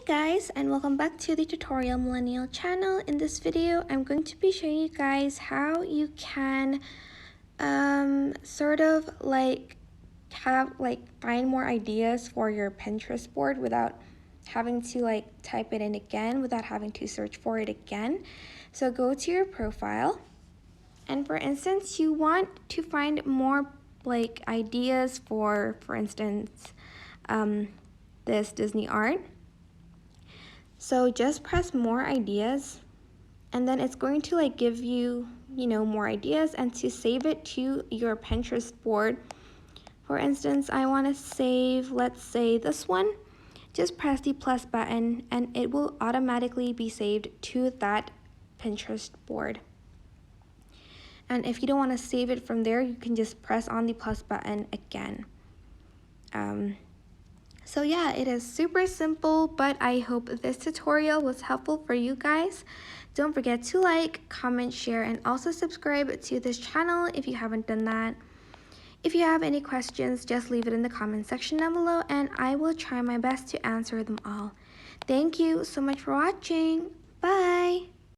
Guys, and welcome back to the Tutorial Millennial channel. In this video, I'm going to be showing you guys how you can find more ideas for your Pinterest board without having to type it in again, without having to search for it again. So go to your profile, and for instance, you want to find more ideas for instance, this Disney art. So just press more ideas, and then it's going to give you, more ideas, and to save it to your Pinterest board. For instance, I want to save, let's say this one. Just press the plus button and it will automatically be saved to that Pinterest board. And if you don't want to save it from there, you can just press on the plus button again. So yeah, it is super simple, but I hope this tutorial was helpful for you guys. Don't forget to like, comment, share, and also subscribe to this channel if you haven't done that. If you have any questions, just leave it in the comment section down below and I will try my best to answer them all. Thank you so much for watching. Bye!